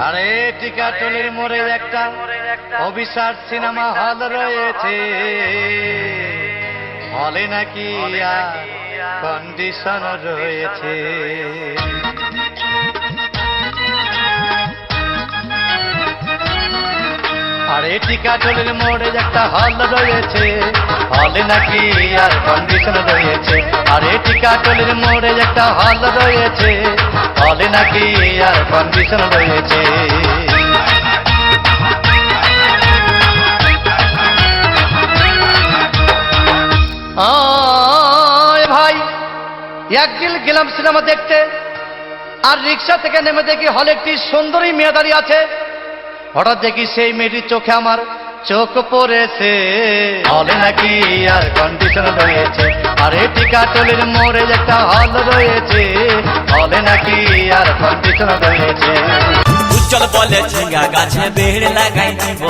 আরে টিকাটুলির মোড়ে একটা অভিশার সিনেমা হল রয়েছে, হলে নাকি কন্ডিশন রয়েছে। আরে টিকাটুলির মোড়ে একটা হল রয়েছে, হলে নাকি আর কন্ডিশন রয়েছে। আরে টিকাটুলির মোড়ে একটা হল রয়েছে, হলে নাকি আর কন্ডিশন রয়েছে। ভাই একদিন গেলাম সিনেমা দেখতে, আর রিক্সা থেকে নেমে দেখি হলে একটি সুন্দরী মেয়ে দাঁড়িয়ে আছে। হঠাৎ দেখি সেই মেয়েটির চোখে আমার চোখ পড়েছে, হলে নাকি আর কন্ডিশন রয়েছে। আরে টিকাটুলির মোড়ে একটা হল রয়েছে, হলে নাকি আর কন্ডিশন রয়েছে। উজ্জ্বল বলে ঝিঙ্গা গাছে বেড় লাগাই দিব,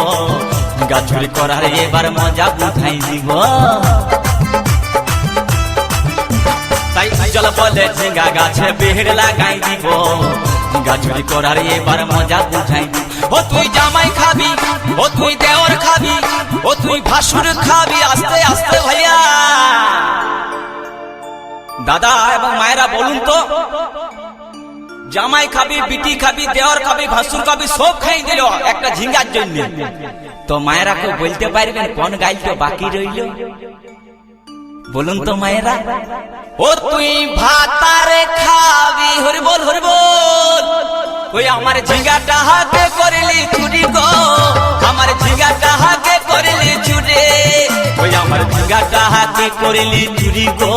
গাছুরি করার এবার মজা বুঝাই দিব। তাই উজ্জ্বল বলে ঝিঙ্গা গাছে বেড় লাগাই দিব, গাছুরি করার এবার মজা বুঝাই দিব। ও তুই জামাই খাবি, ও তুই দেওর খাবি, ও তুই ভাসুর খাবি, আস্তে আস্তে ভাইয়া। দাদা এবং মায়েরা বলুন তো, জামাই খাবি, বিটি খাবি, দেওর খাবি, ভাসুর খাবি, সব খাই দিল একটা ঝিঙ্গার জন্য। তো মায়েরা কেউ বলতে পারবেন কোন গাইলটা বাকি রইল? বলুন তো মায়েরা। ও তুই ভাতারে খাবি, হরি বল হরি বল। ওই আমার ঝিঙ্গাটা হাতে করলি চুরি গো, আমার ঝিঙ্গাটা হাতে করলি চুরি। ওই আমার ঝিঙ্গাটা হাতে করলি চুরি গো,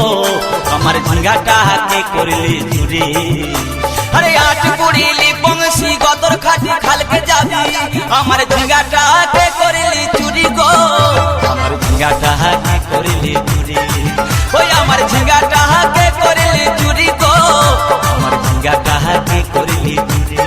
আমার ঝিঙ্গাটা হাতে করলি চুরি। আরে আট কুড়িলি বংশী গদর খাটি খালকে যাবি, আমার ঝিঙ্গাটা হাতে করলি চুরি গো, আমার ঝিঙ্গাটা হাতে করলি চুরি। ওই আমার ঝিঙ্গাটা হাতে করলি চুরি গো, আমার ঝিঙ্গাটা হাতে করলি চুরি।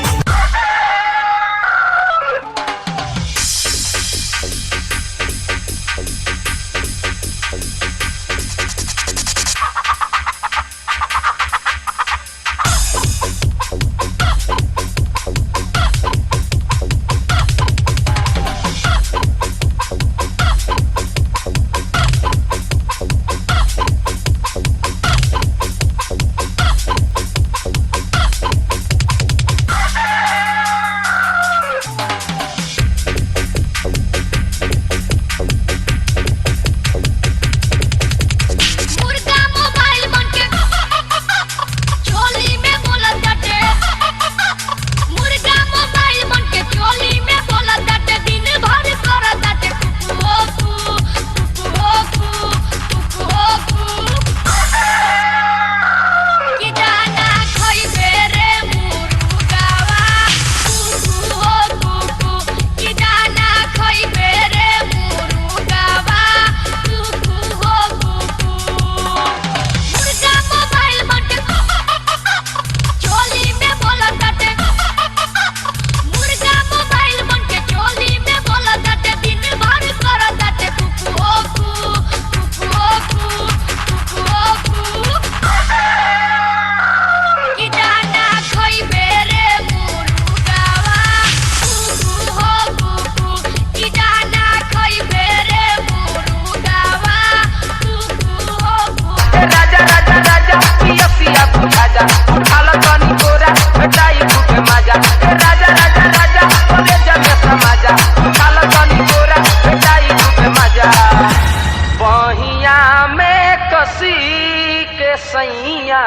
सैया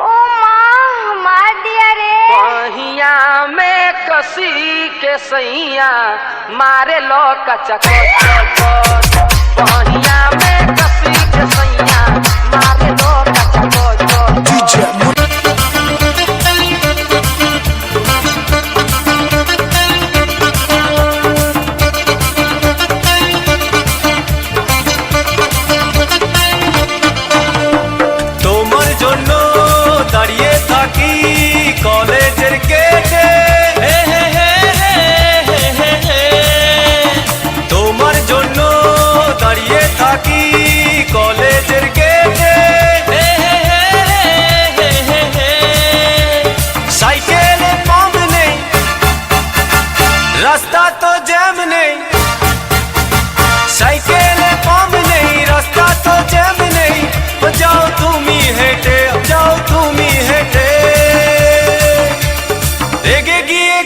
ओ माँ मार दिया रे, बहिया में कसी के सैया मारे लो कचा बहिया में कसी के सैया मारे लो कचा দাঁড়িয়ে থাকি কলেজের গেটে, তোমার জন্য দাঁড়িয়ে থাকি কলেজের গেটে।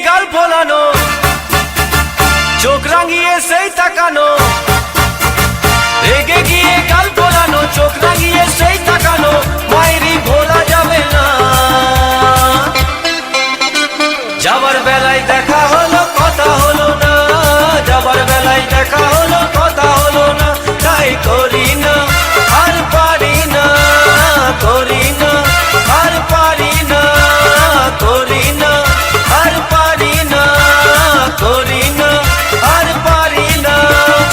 গাল ফোলানো, চোখ রাঙিয়ে সেই তাকানো, রেগে গিয়ে গাল ফোলানো, চোখ রাঙিয়ে সেই তাকানো, মায়েরই ভোলা যাবে না। যাবার বেলায় দেখা হলো কথা হলো না, যাবার বেলায় দেখা হলো কথা হলো না, তাই করি না আর পারি না, করি না আর পারি না, করি না আর পারি না, করি না আর পারি না।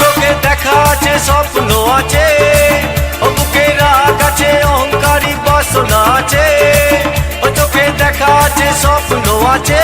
চোখে দেখা আছে স্বপ্ন আছে, ও বুকে রাগ আছে অহংকারী বাসনা আছে, ও চোখে দেখা আছে স্বপ্ন আছে,